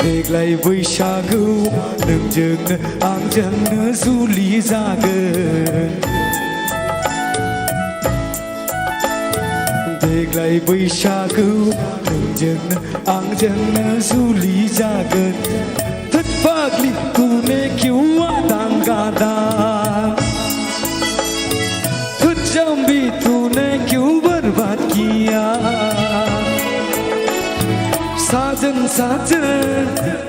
देग्लाय बैसागुआव नोंजोंनो आंजोंनो जुलि जागोन देग्लाय बैसागुआव नोंजोंनो आंजोंनो जुलि जागोन थोद फाग्लि तूने क्यों आदां गादां थोद जाम्बी तूने क्यों बर्बाद किया साजन साजन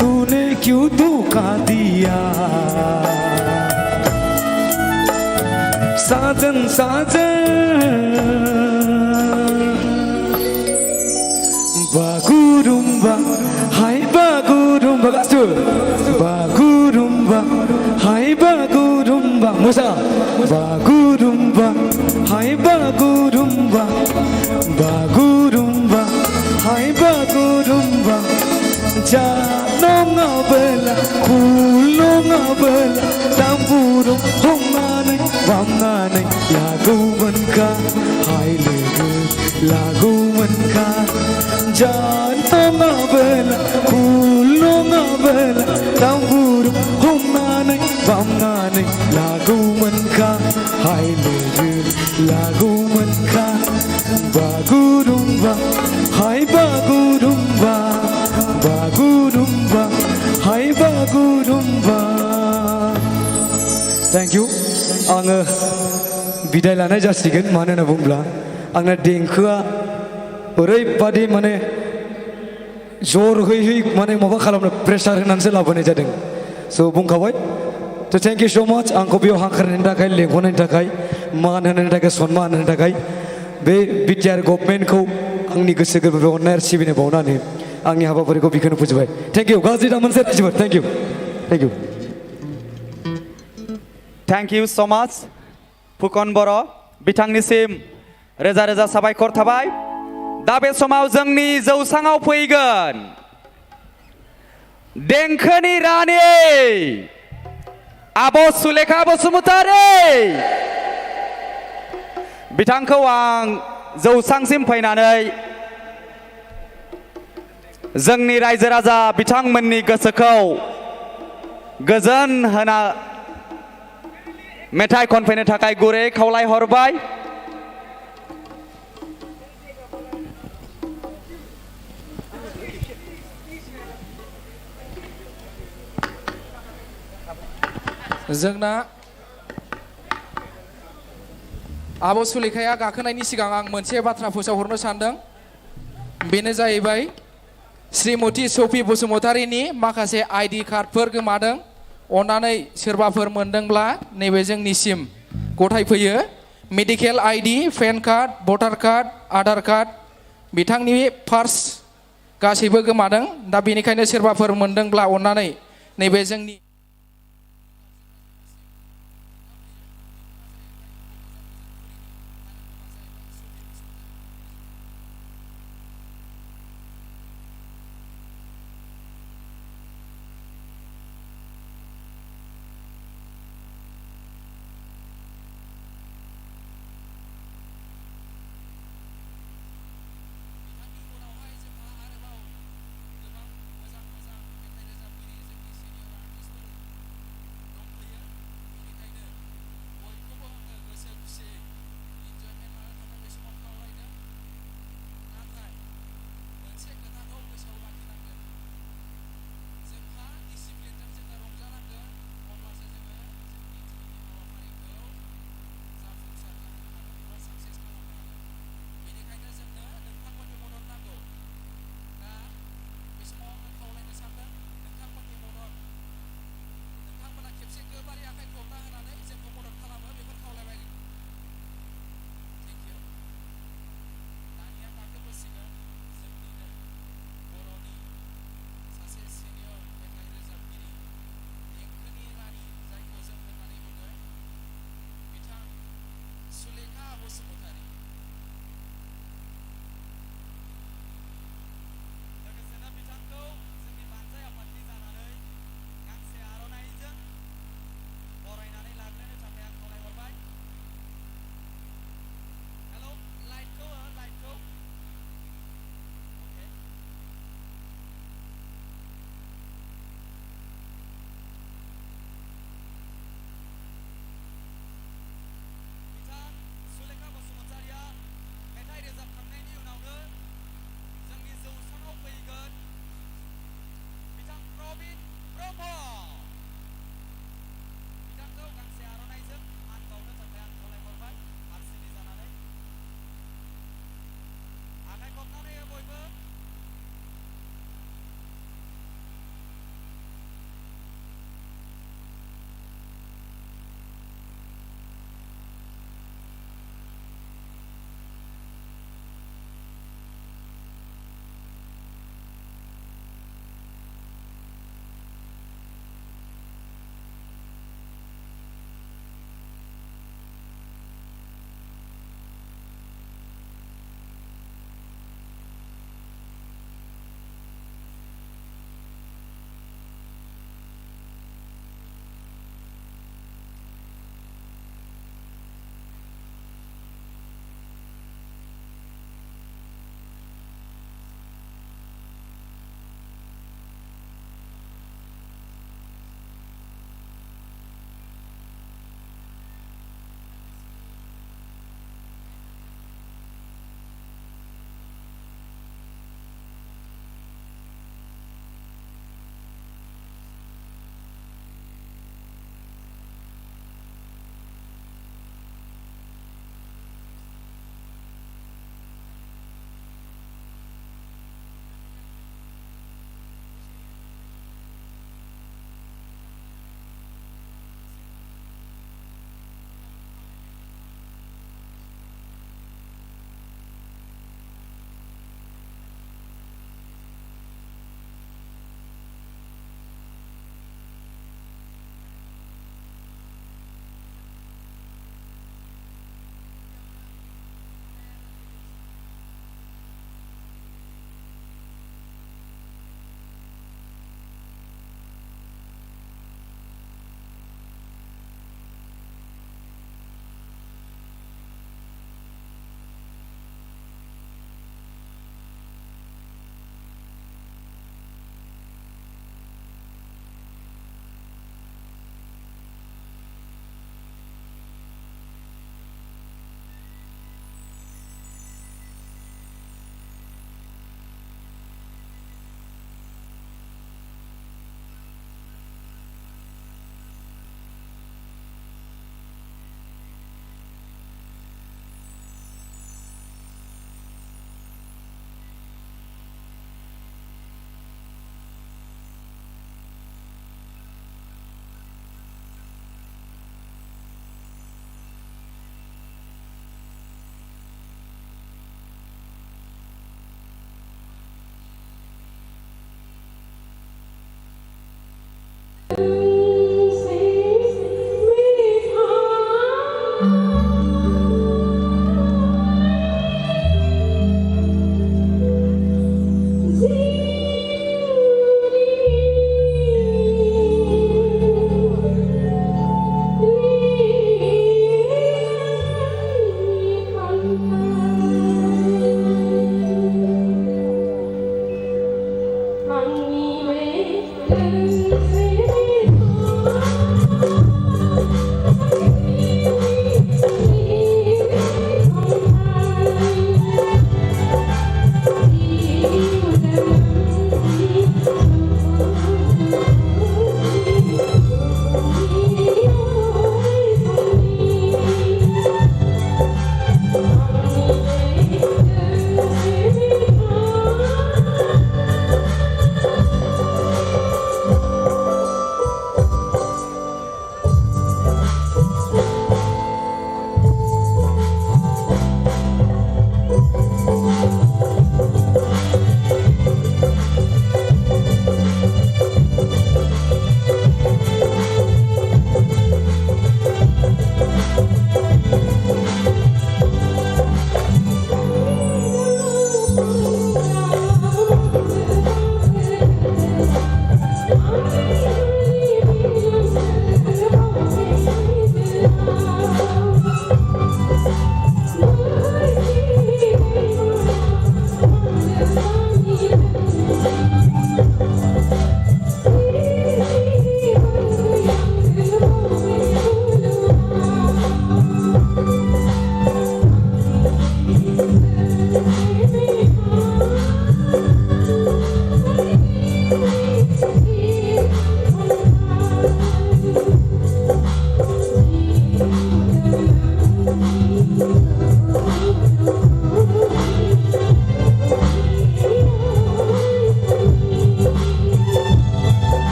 तूने क्यों धोखा दिया साजन साजन Bagurumba hai bagurumba gasu bagurumba hai bagurumba musa bagurumba hai bagurumba bagurumba hai bagurumba janong abela kulong abela tamburum honganai wanganai lagu manka hai legu lagu manka janong abela kulong abela tamburum honganai wanganai lagu manka hai legu lagu manka bagurumba hai bagurumba bagurumba hai bagurumba thank you आङो बिदाय लानाय जासिगोन मानो होनना बुङोब्ला आंना देंखोआ ओरैबादि माने जर होयै माने माबा खालामनो प्रेसार होनानैसो लाबोनाय जादों स' बुंखाबाय थ' थेंक इउ स' माच आंखौ बेयाव हांख्रायनायनि थाखाय लेंहरनायनि थाखाय मान होनायनि थाखाय सनमान होनायनि थाखाय बे बिटिआर गभर्नमेन्टखौ आंनि गोसो गोरबोनिफ्राय अननाय आरो सिबिनाय बावनानै आंनि हाबाफारिखौ बेखौनो फोजोबबाय थेंक इउ गाज्रि दा मोनसे जोबोद thank you thank you thank you so much Phukan बर' बिथांनिसिम रोजा रोजा साबायखर थाबाय दा बे समाव जोंनि जौसाङाव फैगोन देंखोनि रानि आब' सुलेखा बसुमतारी बिथांखौ आं जौसांसिम फैनानै जोंनि रायजो राजा बिथांमोननि गोसोखौ गोजोन होना मेथाइ खनफैनो थाखाय गुरै खावलाय हरबाय जोंना आब' सुलेखाया गाखोनायनि सिगां आं मोनसे बाथ्रा फोसावहरनो सानदों बेनो जाहैबाय श्रीमती सफि बसुमतारीनि माखासे आइडि कार्डफोर गोमादों अन्नानै सोरबाफोर मोनदोंब्ला नैबे जोंनिसिम गथायफैयो मेडिकेल आइडि पेन कार्ड भटार कार्ड आधार कार्ड बिथांनि पार्स गासैबो गोमादों दा बेनिखायनो सोरबाफोर मोनदोंब्ला अन्नानै नैबे जोंनि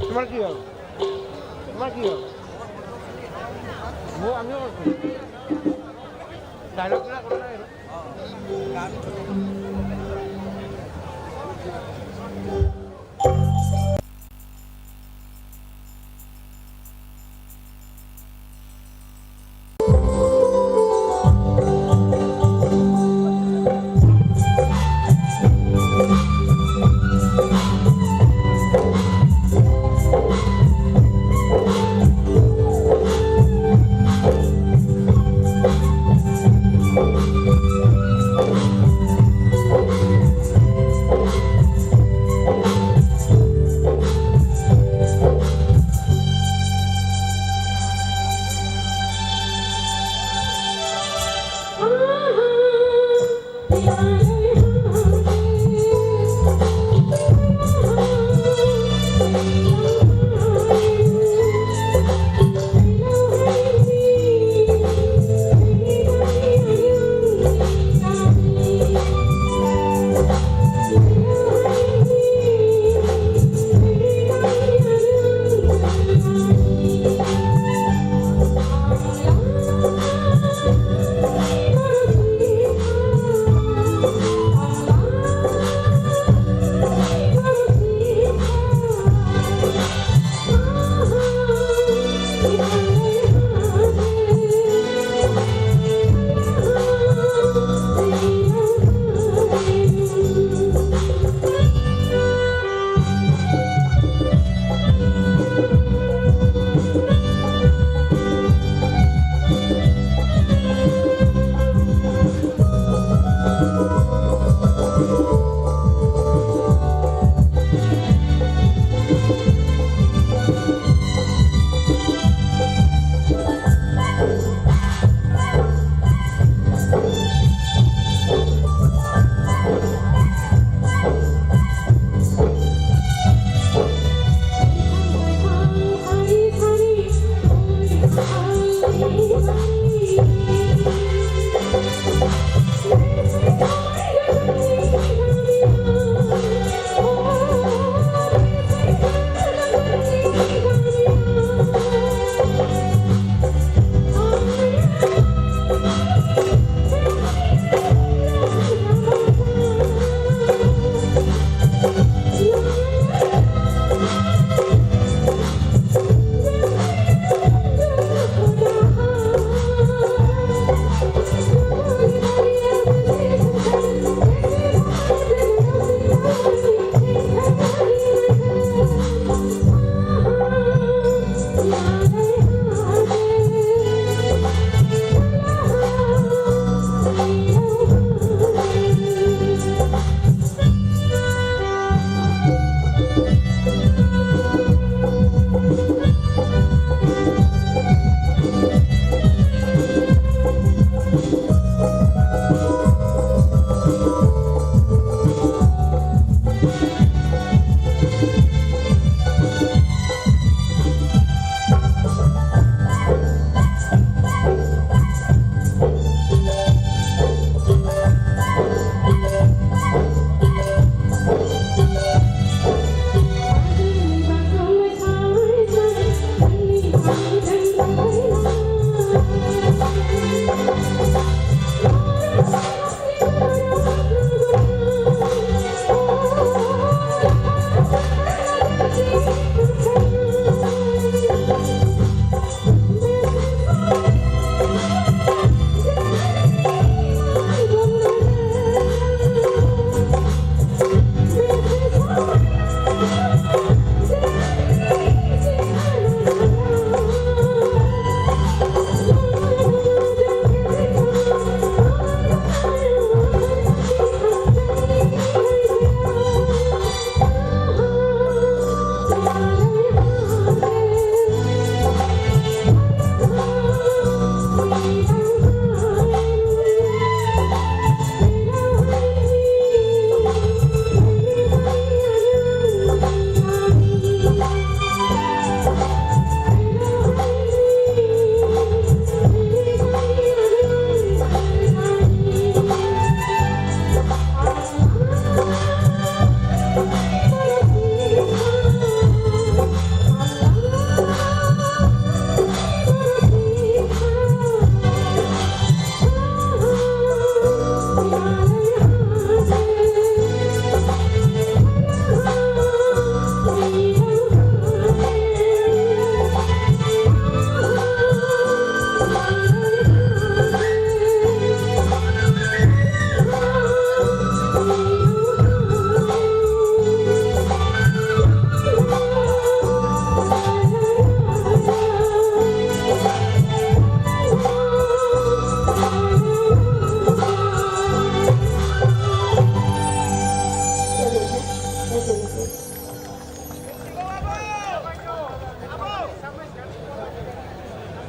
তোমার কি হবে? তোমার কি হবে? আমিও করছি ডায়লগ না করো না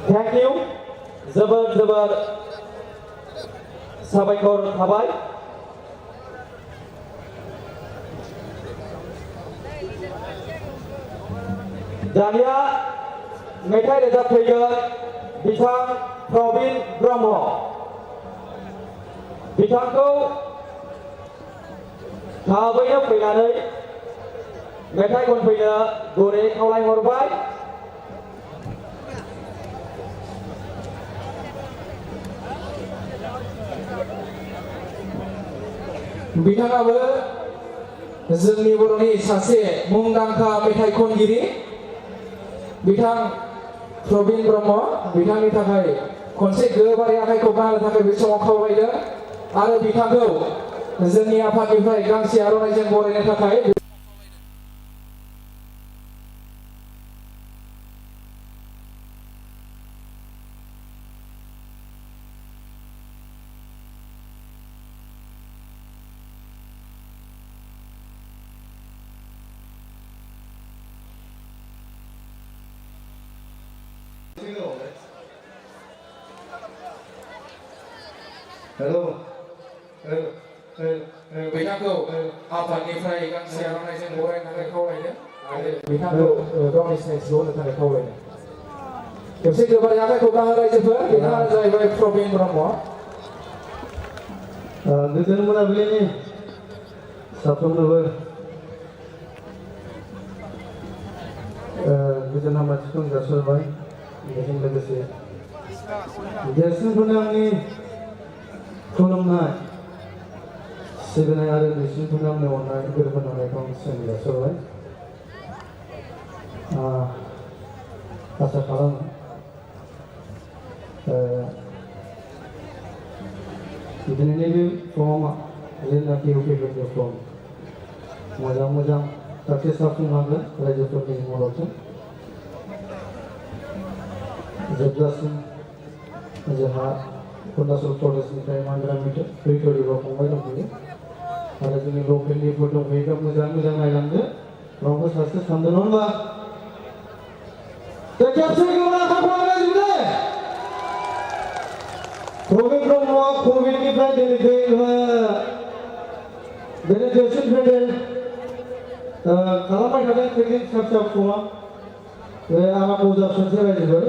थेंक इउ जोबोर जोबोर साबायखर थाबाय दानिया मेथाइ रोजाबफैगोन बिथां प्रबिन ब्रह्म बिथांखौ थाबैनो फैनानै मेथाइ खनफैनो गुरै खावलायहरबाय बिथाङाबो जोंनि बर'नि सासे मुंदांखा मेथाइ खनगिरि बिथां प्रबिन ब्रह्म बिथांनि थाखाय खनसे गोबारै आखाइ खबना होनो थाखाय बे समाव खावलायदों आरो बिथांखौ जोंनि आफादनिफ्राय गांसे आर'नाइजों बरायनो थाखाय बिथांखौ आफादनिफ्राय गांसे आर'नाइजों बरायनो थाखाय खावलायदों आरो बिथांखौ गावनि सिनायथिखौ होनो थाखाय खावलायदों खेबसे गोबारै आखाइ खबना हो रायजोफोर बिथाङानो जाहैबाय प्रबिन ब्रह्म गोजोन मोनाबिलिनि साफ्रोमनोबो गोजोन हामलायथिखौ जासिहरबाय बेजों लोगोसे देरसिनफोरनो आंनि खुलुमनाय सिबिनाय आरो दुइसिनफोरनो आंनि अननाय बोर होनायखौ आं सिगां जासिहरबाय आसा खालामो दिनैनि बे प्रग्रामा जेनाखि फैगोन प्रग्राम मोजां मोजां साक्सेस जाफुंलांगोन रायजोफोरनि मददजों जोबजासिम जोंहा अरुणाचल प्रदेशनिफ्राय मानग्रा भिक्ट'रिबा फंबाय दंफैयो आरो जोंनि लकेलनिफोर दंफैयोबा मोजां मोजां नायलांदो रावबो सासे सानदों नङा होनबा खेबसे गोबां आखाइ खबनानै प्रबिन ब्रह्मआ कभिडनिफ्राय दिनै देरसिन पेन्डेल खालामबाय थादों ट्रेनिं फिसा फिसा प्रग्राम आंहा मजा सोंसै रायजोफोर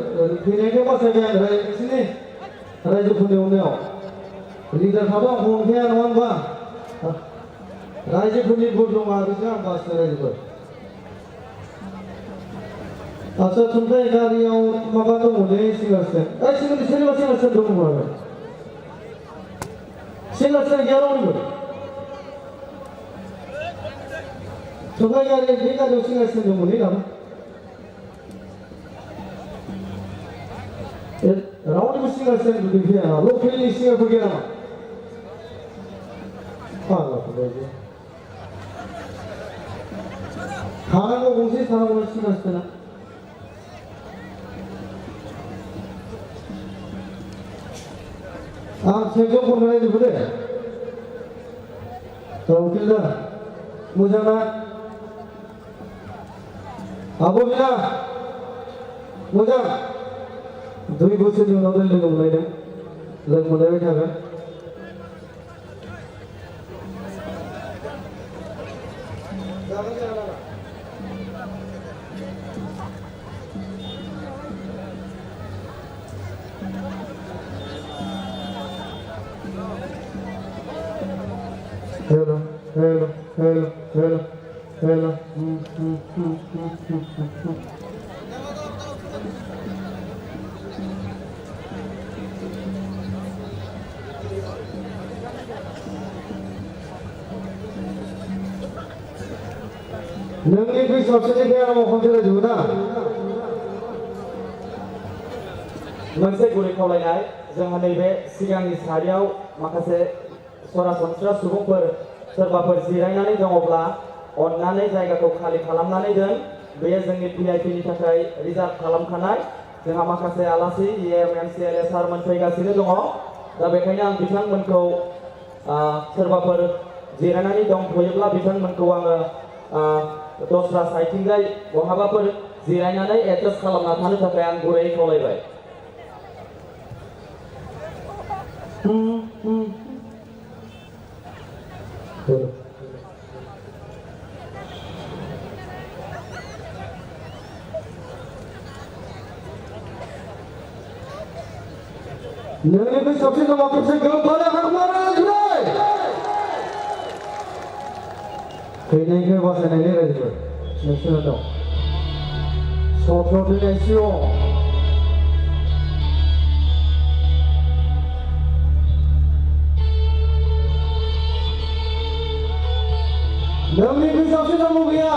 फैनायखौ बासायबाय आं नोंसोरनि रायजोफोरनि अननायाव लिडार थाबा आंखौ अनखाया नङा होनबा रायजोफोरनि भट दङ आरोसो आं बासिनाय रायजोफोर आच्चा थुनथाइ गारियाव माबा दङलै सिंगार स्टेन्ड सोरनिबा सिंगार स्टेन्ड दङ नामा सिंगार स्टेन्ड गैया रावनिबो थुनथाइ गारि बे गारियाव सिंगार स्टेन्ड दंमोनलै नामा रावनिबो सिंगार स्टेन्ड गैया नामा लकेलनि सिंगारफोर गैया नामा फाग्लाफोरबायदि थानांगौ गंसे थानांगौ सिंगार स्टेन्डआ आं सेंजों खननाय नुबो दे उकिल दा मोजां ना आब' बिना मोजां 2 बोसोरनि उनाव लोगो मोनलायदों लोगो मोनलायबाय थागोन Hello, hello, hello, hello, hello. नोंनि गोसोआवसोनिफ्राय आं खनसे रायजोबो ना मोनसे गुरै खावलायनाय जोंहा नैबे सिगांनि सारियाव माखासे सरासनस्रा सुबुंफोर सोरबाफोर जिरायनानै दङब्ला अन्नानै जायगाखौ खालि खालामनानै दोन बेयो जोंनि भिआइपिनि थाखाय रिजार्भ खालामखानाय जोंहा माखासे आलासि इएम एमसिएलए सारमोन फैगासिनो दङ दा बेखायनो आं बिथांमोनखौ सोरबाफोर जिरायनानै दंथ'योब्ला बिथांमोनखौ आङो दस्रा साइडथिंजाय बहाबाफोर जिरायनानै एडजास्ट खालामना थानो थाखाय आं गुरैयै खावलायबाय नोंनिफ्राय साबसिन नामा खेबसे गोबारै हारमारा होनाय फैनायखौ बासायनायनि रायजोफोर नोंसोरो दं सत्र दिनैसिम नोंनिफ्राय साबसिन नामा गैया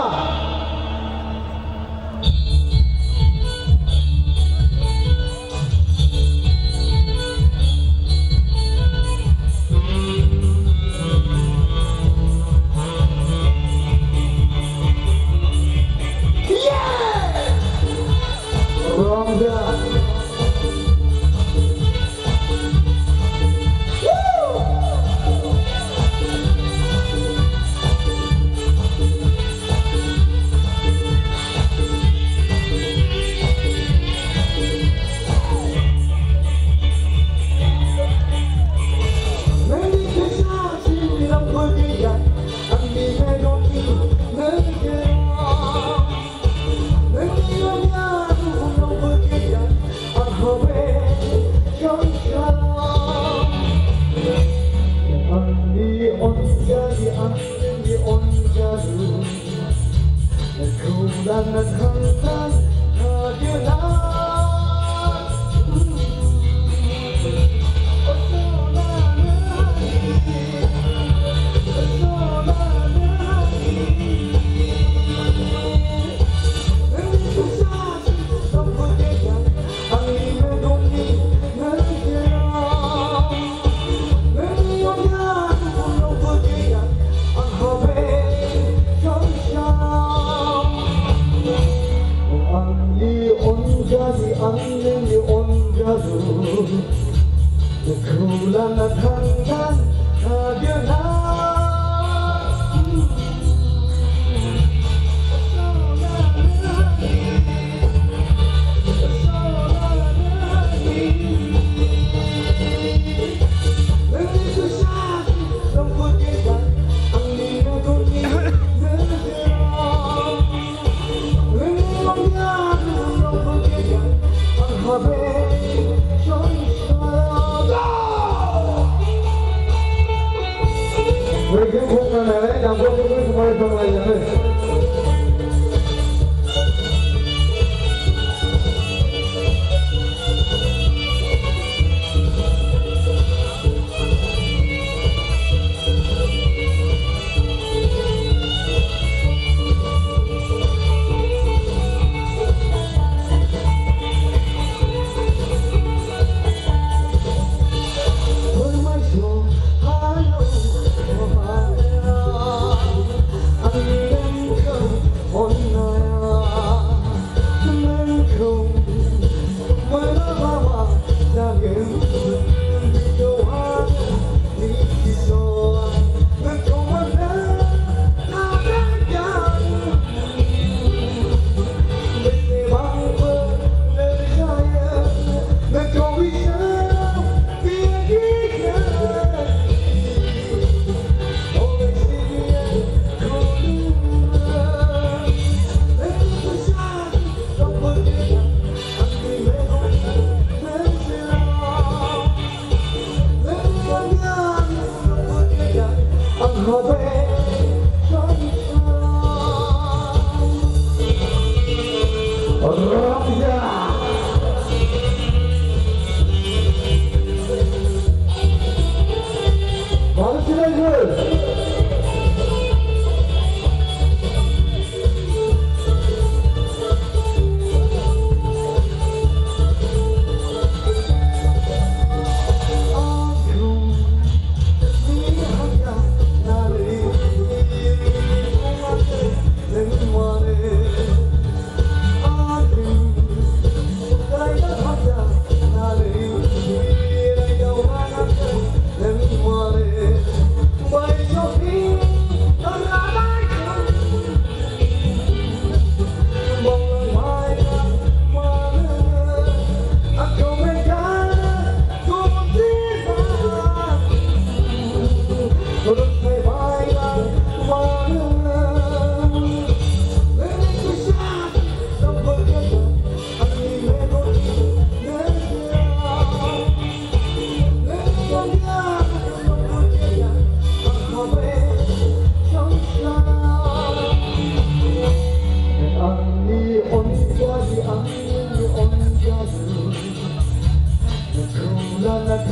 Thank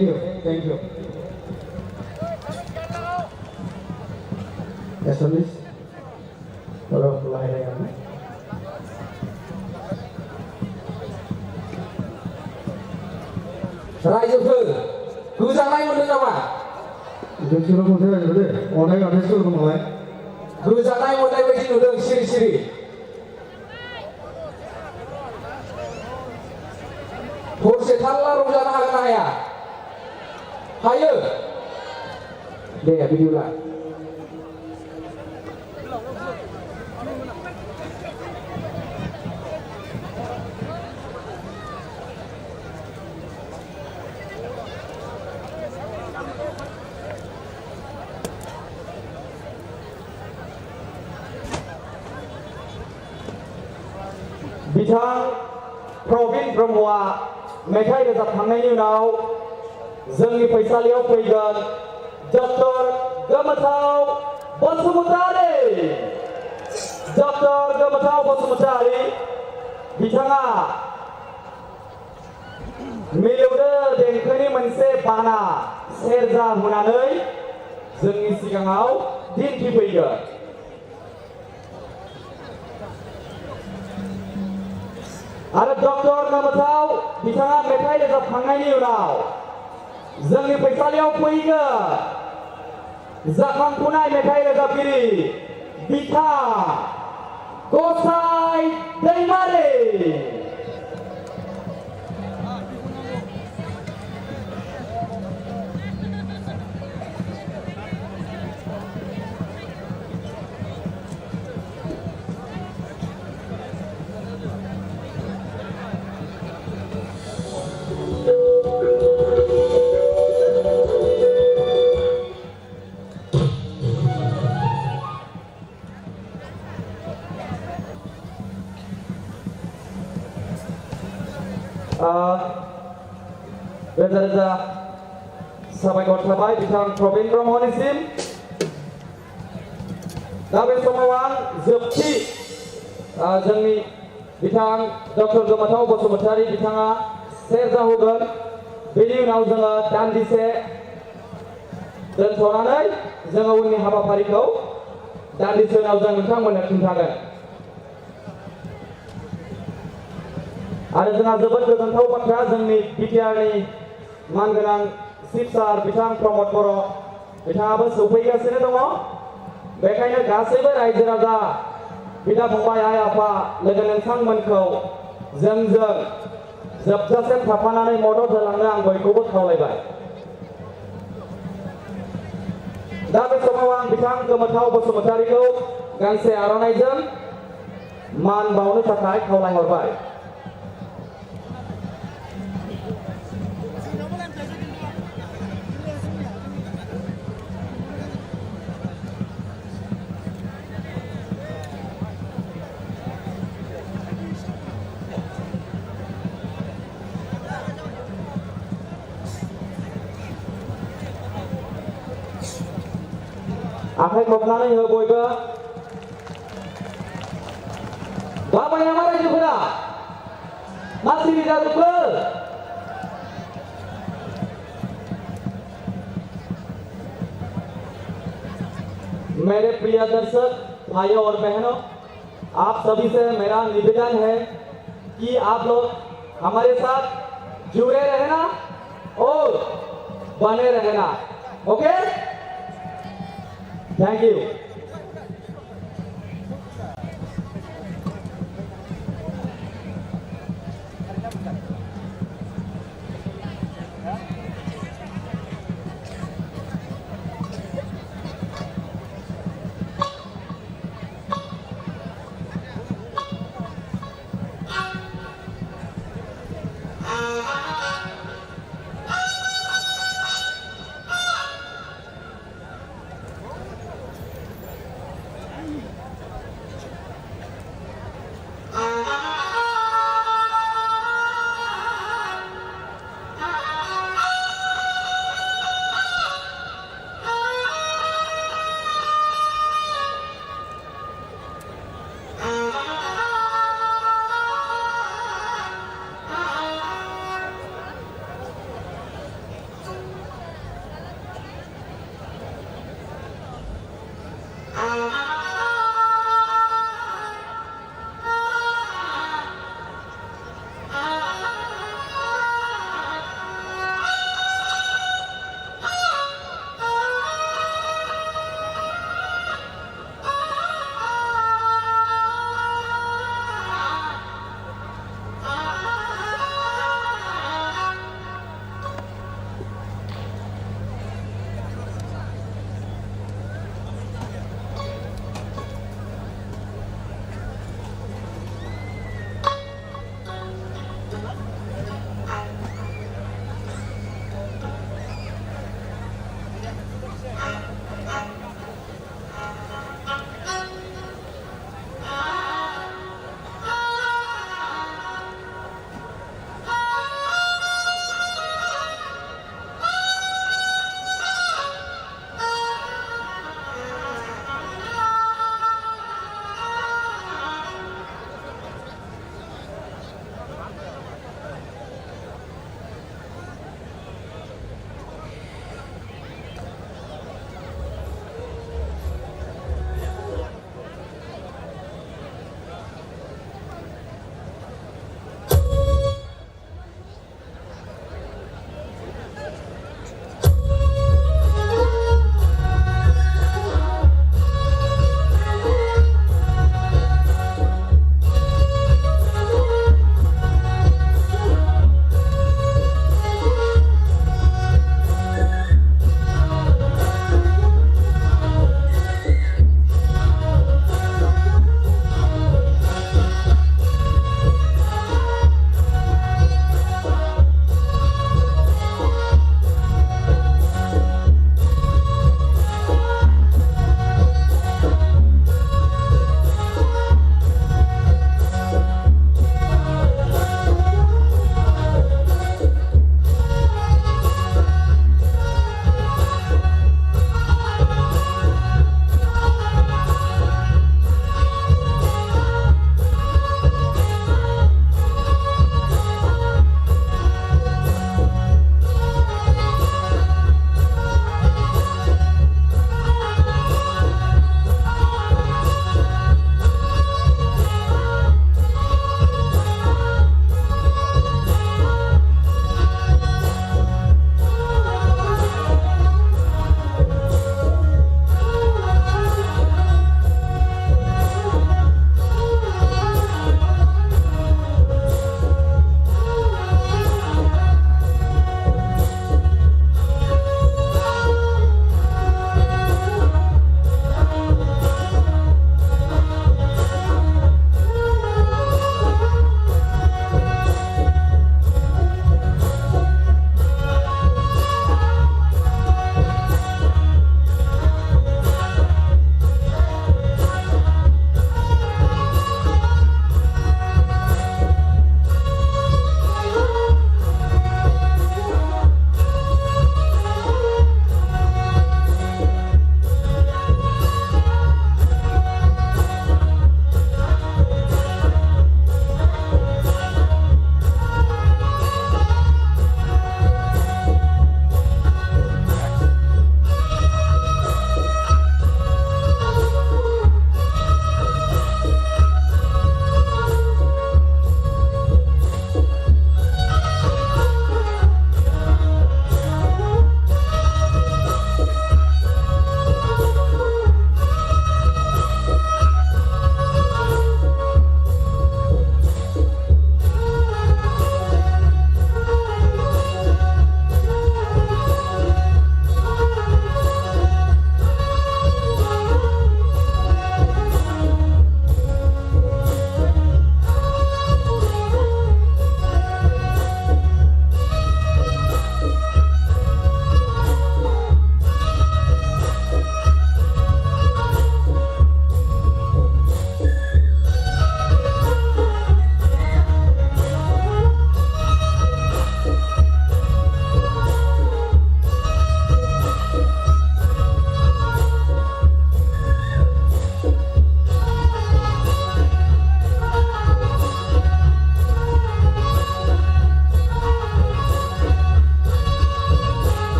you, thank you. SMS kalau kelahiran. रायजोफोर गोजांनाय मोनदों नामा? जों सुरुं मोनसे रायजो दे अनेक आदेश सुरुं मोनबाय गोजांनाय मोननाय बायदि नुदों सिरि सिरि हरसे थारला रंजानो हागोन ना हाया? हायो दे बिदिब्ला बिथां प्रबिन ब्रह्मआ मेथाइ रोजाबखांनायनि उनाव जोंनि फैसालियाव फैगोन डक्टर गोमोथाव बसुमतारी बिथाङा मिलौदो देंखोनि मोनसे बाना सेरजा हुनानै जोंनि सिगाङाव दिन्थिफैगोन आरो डक्टर गोमोथाव बिथाङा मेथाइ रोजाबखांनायनि उनाव जोंनि फैसालियाव फैगोन जाखांफुनाय मेथाइ रोजाबगिरि बिथां गसाइ दैमारि रोजा रोजा साबायखर थाबाय बिथां प्रबिन ब्रह्मनिसिम दा बे समाव आं जोबथि जोंनि बिथां डक्टर गोमोथाव बसुमतारी बिथाङा सेरजा होगोन बेनि उनाव जोङो दान्दिसे दोनथ'नानै जोङो उननि हाबाफारिखौ दान्दिसे उनाव जों नोंथांमोननो खिन्थागोन आरो जोंहा जोबोद गोजोनथाव बाथ्रा जोंनि बिटिआरनि मानगोनां चिफ सार बिथां प्रमद बर' बिथाङाबो सौफैगासिनो दङ बेखायनो गासैबो रायजो राजा बिदा फंबाय आइ आफा लोगो नोंथांमोनखौ जोंजों जोबजासिम थाफानानै मदद होलांनो आं बयखौबो खावलायबाय दा बे समाव आं बिथां गोमोथाव बसुमतारीखौ गांसे आर'नाइजों मान बावनो थाखाय खावलायहरबाय आखाइ खबनानै हो बयबो बाबाय नामा रायजोफोरा मा सिरि जाजोबखो मेरे प्रिय दर्शक भाइयों और बहनों आप सभी से मेरा निवेदन है कि आप लोग हमारे साथ जुड़े रहना और बने रहना okay Thank you.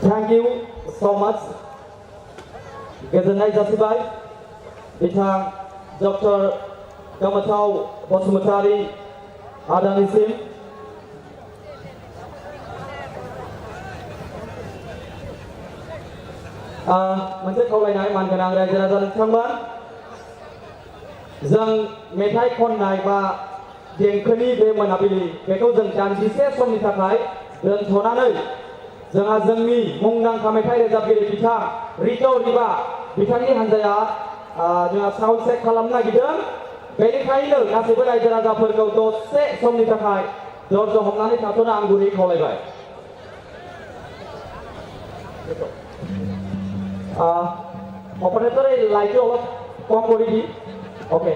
Thank you so much. गोजोननाय जासिबाय बिथां डक्टर गोमोथाव बसुमतारी आदानिसिम मोनसे खावलायनाय मानगोनां रायजो राजा नोंथांमोन जों मेथाइ खननाय बा देंखोनि बे मोनाबिलि बेखौ जों दान्दिसे समनि थाखाय दोनथ'नानै जोंहा जोंनि मुंदांखा मेथाइ रोजाबगिरि बिथां रितु रिबा बिथांनि हान्जाया जोंहा साउन्ड चेक खालामनो नागिरदों बेनिखायनो गासैबो रायजो राजाफोरखौ दसे समनि थाखाय धैर्य हमनानै थाथ'नो आं गुरै खावलायबाय অপারেটর এই লাইটে অলপ কম করে দিই ওকে